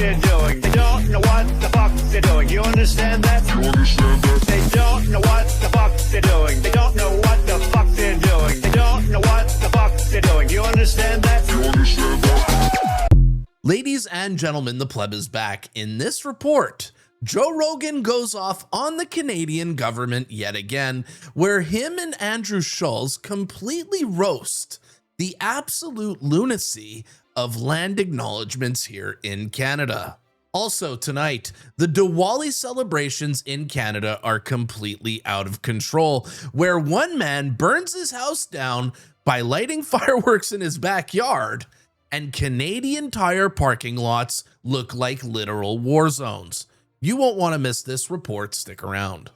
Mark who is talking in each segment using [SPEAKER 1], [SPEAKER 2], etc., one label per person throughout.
[SPEAKER 1] they're doing. They don't know what the fuck they're doing. You understand that? They don't know what the fuck they're doing. They don't know what the fuck they're doing. They don't know what the fuck they're doing. You understand that?
[SPEAKER 2] Ladies and gentlemen, the pleb is back. In this report, Joe Rogan goes off on the Canadian government yet again, where him and Andrew Schulz completely roast the absolute lunacy of land acknowledgements here in Canada. Also tonight, the Diwali celebrations in Canada are completely out of control, where one man burns his house down by lighting fireworks in his backyard, and Canadian Tire parking lots look like literal war zones. You won't want to miss this report. Stick around.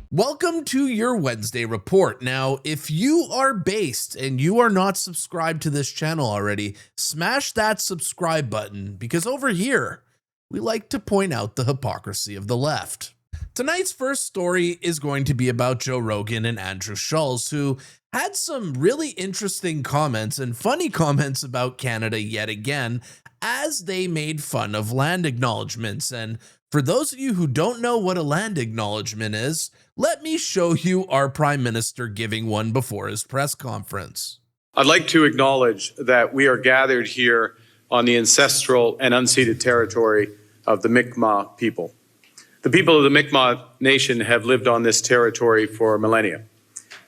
[SPEAKER 2] Welcome to your Wednesday report. Now, if you are based and you are not subscribed to this channel already, smash that subscribe button, because over here, we like to point out the hypocrisy of the left. Tonight's first story is going to be about Joe Rogan and Andrew Schulz, who had some really interesting comments and funny comments about Canada yet again, as they made fun of land acknowledgements. And for those of you who don't know what a land acknowledgement is, let me show you our Prime Minister giving one before his press conference.
[SPEAKER 3] I'd like to acknowledge that we are gathered here on the ancestral and unceded territory of the Mi'kmaq people. The people of the Mi'kmaq Nation have lived on this territory for millennia,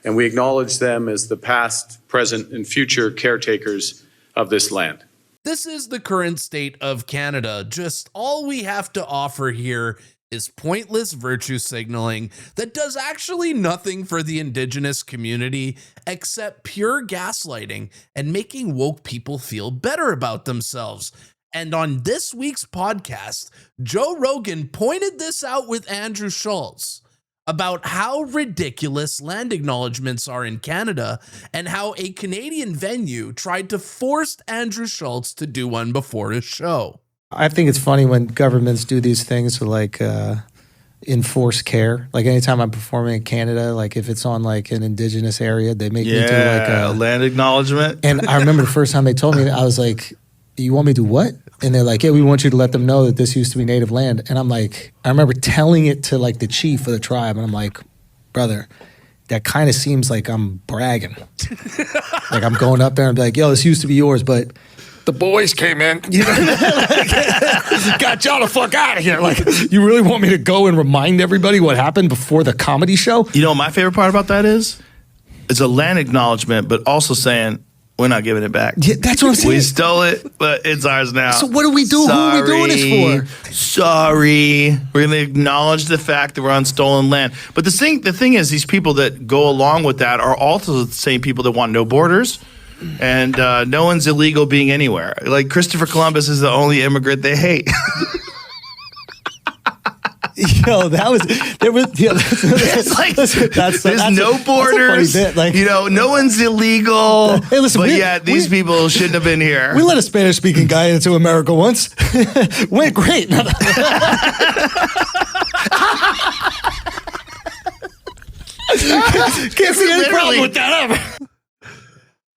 [SPEAKER 3] and we acknowledge them as the past, present, and future caretakers of this land.
[SPEAKER 2] This is the current state of Canada. Just all we have to offer here is pointless virtue signaling that does actually nothing for the Indigenous community except pure gaslighting and making woke people feel better about themselves. And on this week's podcast, Joe Rogan pointed this out with Andrew Schulz about how ridiculous land acknowledgements are in Canada and how a Canadian venue tried to force Andrew Schulz to do one before his show.
[SPEAKER 4] I think it's funny when governments do these things to like enforce care. Like anytime I'm performing in Canada, like if it's on like an Indigenous area, they make me do like
[SPEAKER 5] a land acknowledgement.
[SPEAKER 4] And I remember the first time they told me, I was like, you want me to do what? And they're like, yeah, we want you to let them know that this used to be native land. And I'm like, I remember telling it to like the chief of the tribe. And I'm like, brother, that kind of seems like I'm bragging. Like I'm going up there and be like, yo, this used to be yours, but the boys came in, you know, got y'all the fuck out of here. Like, you really want me to go and remind everybody what happened before the comedy show?
[SPEAKER 5] You know what my favorite part about that is? It's a land acknowledgement, but also saying, we're not giving it back.
[SPEAKER 4] Yeah, that's what I'm saying.
[SPEAKER 5] We stole it, but it's ours now.
[SPEAKER 4] So what do we do?
[SPEAKER 5] Sorry,
[SPEAKER 4] who are we doing this for?
[SPEAKER 5] Sorry. We're going to acknowledge the fact that we're on stolen land. But the thing is, these people that go along with that are also the same people that want no borders. And no one's illegal being anywhere. Like Christopher Columbus is the only immigrant they hate.
[SPEAKER 4] Yo,
[SPEAKER 5] It's like there's no borders.
[SPEAKER 4] Like,
[SPEAKER 5] you know, no one's illegal.
[SPEAKER 4] Hey, listen,
[SPEAKER 5] but these people shouldn't have been here.
[SPEAKER 4] We let a Spanish-speaking guy into America once. Went great. Can't see any problem with that ever.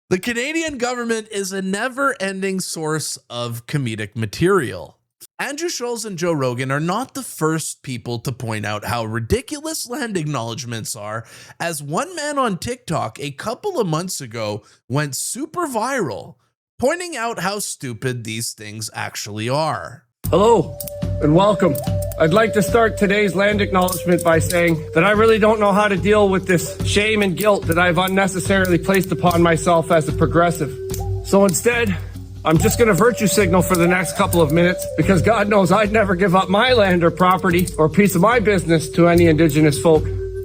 [SPEAKER 2] The Canadian government is a never-ending source of comedic material. Andrew Schulz and Joe Rogan are not the first people to point out how ridiculous land acknowledgements are, as one man on TikTok a couple of months ago went super viral, pointing out how stupid these things actually are.
[SPEAKER 6] Hello and welcome. I'd like to start today's land acknowledgement by saying that I really don't know how to deal with this shame and guilt that I've unnecessarily placed upon myself as a progressive. So instead, I'm just going to virtue signal for the next couple of minutes, because God knows I'd never give up my land or property or piece of my business to any Indigenous folk,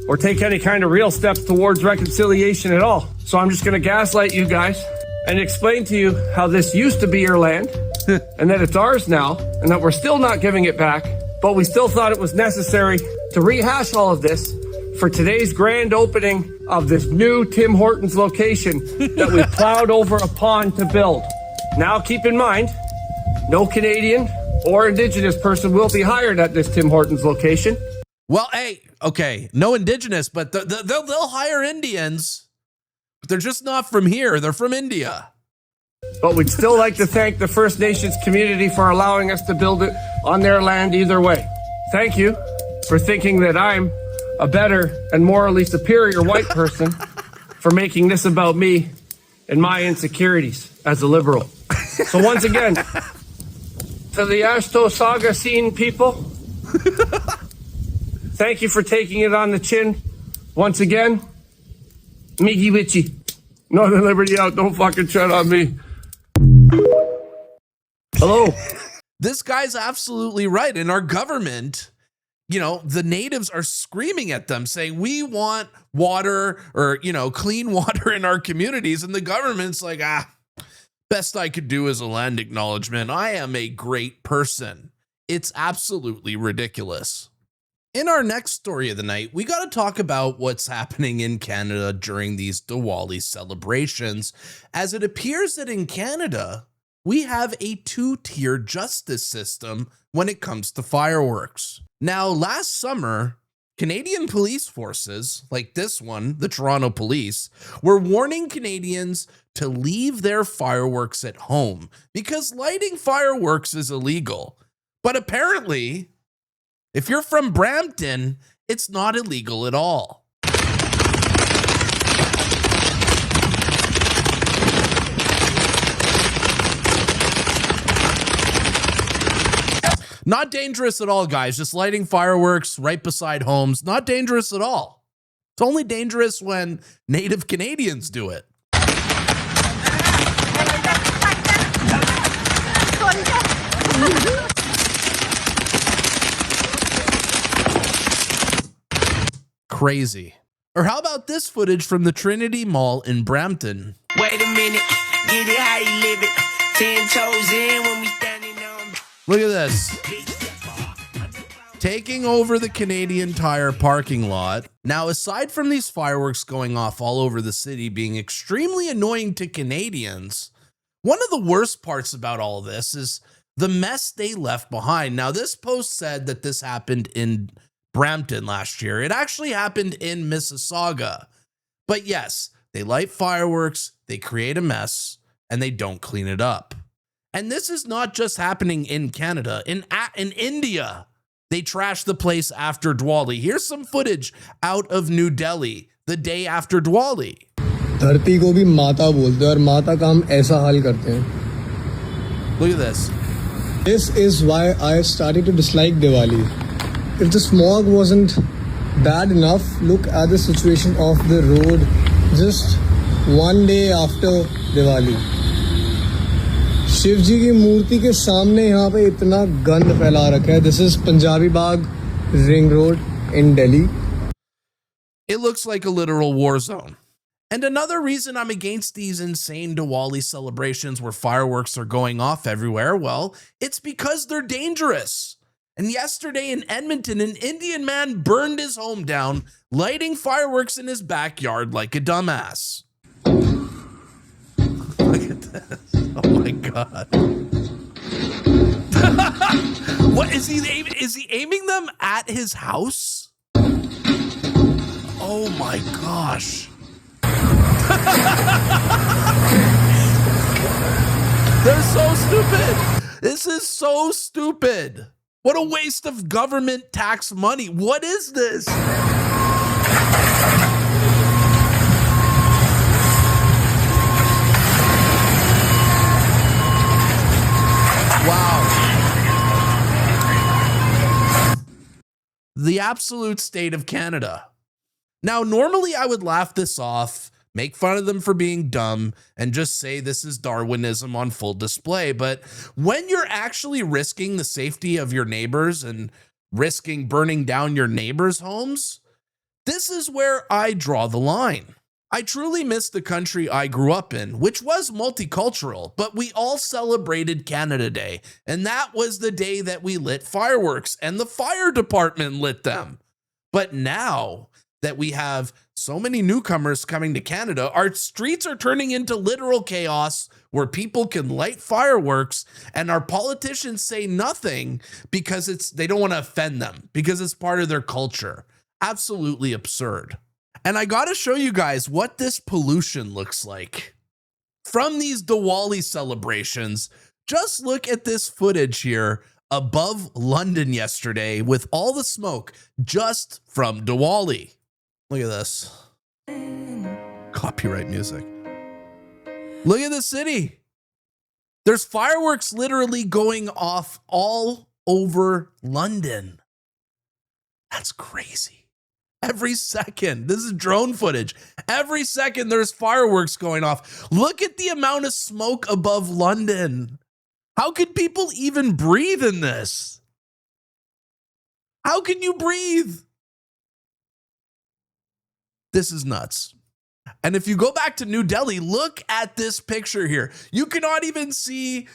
[SPEAKER 6] or take any kind of real steps towards reconciliation at all. So I'm just going to gaslight you guys and explain to you how this used to be your land and that it's ours now, and that we're still not giving it back, but we still thought it was necessary to rehash all of this for today's grand opening of this new Tim Hortons location that we plowed over a pond to build. Now keep in mind, no Canadian or Indigenous person will be hired at this Tim Hortons location.
[SPEAKER 2] Well, hey, okay, no Indigenous, but they'll hire Indians. But they're just not from here. They're from India.
[SPEAKER 6] But we'd still like to thank the First Nations community for allowing us to build it on their land either way. Thank you for thinking that I'm a better and morally superior white person for making this about me and my insecurities as a liberal. So once again, to the Ashto Saga scene people, thank you for taking it on the chin. Once again, Miggy Witchy. Northern Liberty out, don't fucking tread on me. Hello.
[SPEAKER 2] This guy's absolutely right. In our government, you know, the natives are screaming at them saying, we want water or, you know, clean water in our communities. And the government's like, best I could do is a land acknowledgement. I am a great person. It's absolutely ridiculous. In our next story of the night, we got to talk about what's happening in Canada during these Diwali celebrations, as it appears that in Canada, we have a two-tier justice system when it comes to fireworks. Now, last summer, Canadian police forces, like this one, the Toronto Police, were warning Canadians to leave their fireworks at home because lighting fireworks is illegal. But apparently, if you're from Brampton, it's not illegal at all. Not dangerous at all, guys. Just lighting fireworks right beside homes. Not dangerous at all. It's only dangerous when Native Canadians do it. Crazy. Or how about this footage from the Trinity Mall in Brampton?
[SPEAKER 7] Wait a minute, get it how you live it. 10 toes in when we standing on.
[SPEAKER 2] Look at this. Taking over the Canadian Tire parking lot. Now, aside from these fireworks going off all over the city being extremely annoying to Canadians, one of the worst parts about all this is the mess they left behind. Now, this post said that this happened in Brampton last year. It actually happened in Mississauga. But yes, they light fireworks, they create a mess, and they don't clean it up. And this is not just happening in Canada. In India, they trashed the place after Diwali. Here's some footage out of New Delhi the day after Diwali.
[SPEAKER 8] धरती को भी माता बोलते हैं और माता का हम ऐसा हाल करते हैं.
[SPEAKER 2] Look at this.
[SPEAKER 8] This is why I started to dislike Diwali. If the smog wasn't bad enough, look at the situation of the road just one day after Diwali. Shiv जी की मूर्ति के सामने यहाँ पे इतना गंद फैला रखा है. This is Punjabi Bagh Ring Road in Delhi.
[SPEAKER 2] It looks like a literal war zone. And another reason I'm against these insane Diwali celebrations where fireworks are going off everywhere, well, it's because they're dangerous. And yesterday in Edmonton, an Indian man burned his home down, lighting fireworks in his backyard like a dumbass. Look at this. Oh my God. What is he aiming? Is he aiming them at his house? Oh my gosh. They're so stupid. This is so stupid. What a waste of government tax money. What is this? Wow. The absolute state of Canada. Now, normally I would laugh this off, make fun of them for being dumb, and just say this is Darwinism on full display. But when you're actually risking the safety of your neighbors and risking burning down your neighbors' homes, this is where I draw the line. I truly miss the country I grew up in, which was multicultural, but we all celebrated Canada Day, and that was the day that we lit fireworks, and the fire department lit them. But now that we have so many newcomers coming to Canada, our streets are turning into literal chaos where people can light fireworks and our politicians say nothing because they don't want to offend them, because it's part of their culture. Absolutely absurd. And I got to show you guys what this pollution looks like from these Diwali celebrations. Just look at this footage here above London yesterday with all the smoke just from Diwali. Look at this. Copyright music. Look at the city. There's fireworks literally going off all over London. That's crazy. Every second, this is drone footage. Every second there's fireworks going off. Look at the amount of smoke above London. How can people even breathe in this? How can you breathe? This is nuts. And if you go back to New Delhi, look at this picture here. You cannot even see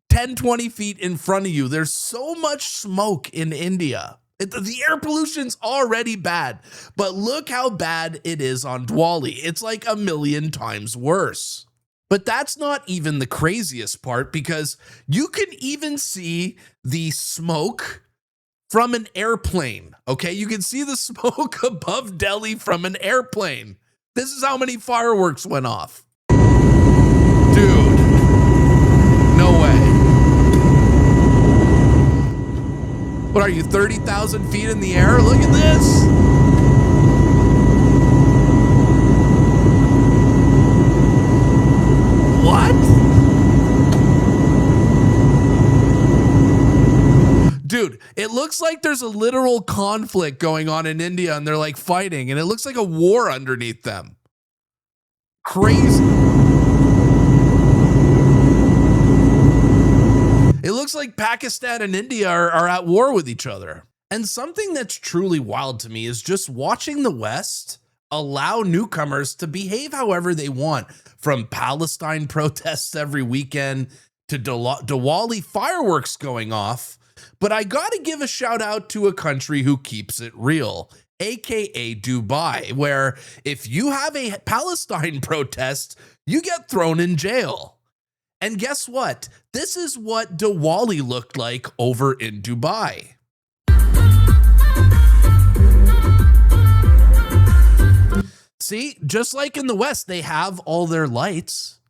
[SPEAKER 2] 10, 20 feet in front of you. There's so much smoke in India. The air pollution's already bad, but look how bad it is on Diwali. It's like 1,000,000 times worse. But that's not even the craziest part, because you can even see the smoke from an airplane. Okay, you can see the smoke above Delhi from an airplane. This is how many fireworks went off. Dude, no way. What are you, 30,000 feet in the air? Look at this. What? Dude, it looks like there's a literal conflict going on in India and they're like fighting, and it looks like a war underneath them. Crazy. It looks like Pakistan and India are at war with each other. And something that's truly wild to me is just watching the West allow newcomers to behave however they want, from Palestine protests every weekend to Diwali fireworks going off. But I got to give a shout out to a country who keeps it real, aka Dubai, where if you have a Palestine protest, you get thrown in jail. And guess what? This is what Diwali looked like over in Dubai. See, just like in the West, they have all their lights.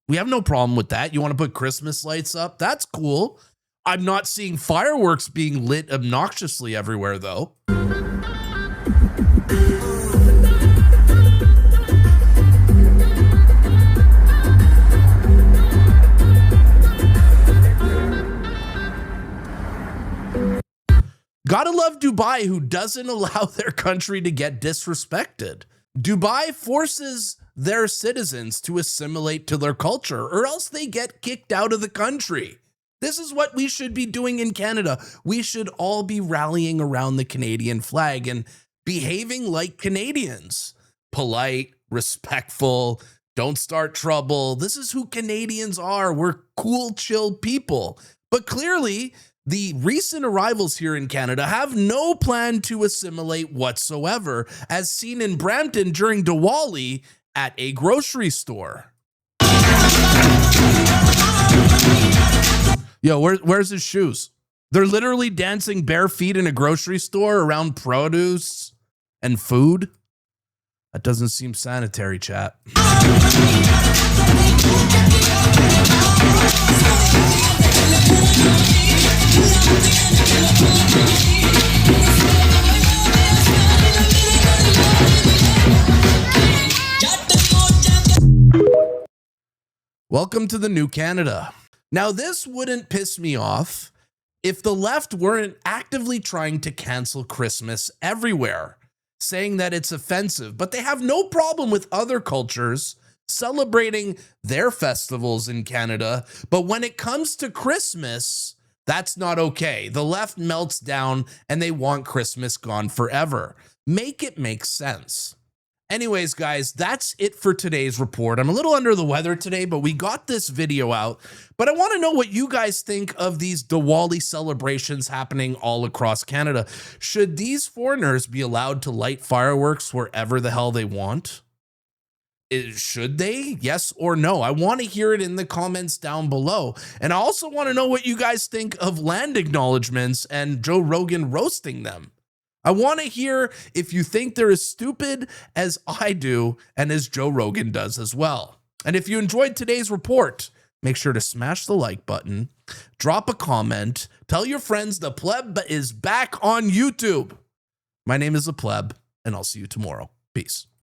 [SPEAKER 2] We have no problem with that. You want to put Christmas lights up? That's cool. I'm not seeing fireworks being lit obnoxiously everywhere, though. Gotta love Dubai, who doesn't allow their country to get disrespected. Dubai forces their citizens to assimilate to their culture, or else they get kicked out of the country. This is what we should be doing in Canada. We should all be rallying around the Canadian flag and behaving like Canadians. Polite, respectful, don't start trouble. This is who Canadians are. We're cool, chill people. But clearly, the recent arrivals here in Canada have no plan to assimilate whatsoever, as seen in Brampton during Diwali at a grocery store. Yo, where's his shoes? They're literally dancing bare feet in a grocery store around produce and food. That doesn't seem sanitary, chat. Welcome to the new Canada. Now, this wouldn't piss me off if the left weren't actively trying to cancel Christmas everywhere, saying that it's offensive, but they have no problem with other cultures celebrating their festivals in Canada. But when it comes to Christmas, that's not okay. The left melts down and they want Christmas gone forever. Make it make sense. Anyways, guys, that's it for today's report. I'm a little under the weather today, but we got this video out. But I want to know what you guys think of these Diwali celebrations happening all across Canada. Should these foreigners be allowed to light fireworks wherever the hell they want? Should they? Yes or no? I want to hear it in the comments down below. And I also want to know what you guys think of land acknowledgements and Joe Rogan roasting them. I want to hear if you think they're as stupid as I do and as Joe Rogan does as well. And if you enjoyed today's report, make sure to smash the like button, drop a comment, tell your friends the pleb is back on YouTube. My name is the pleb, and I'll see you tomorrow. Peace.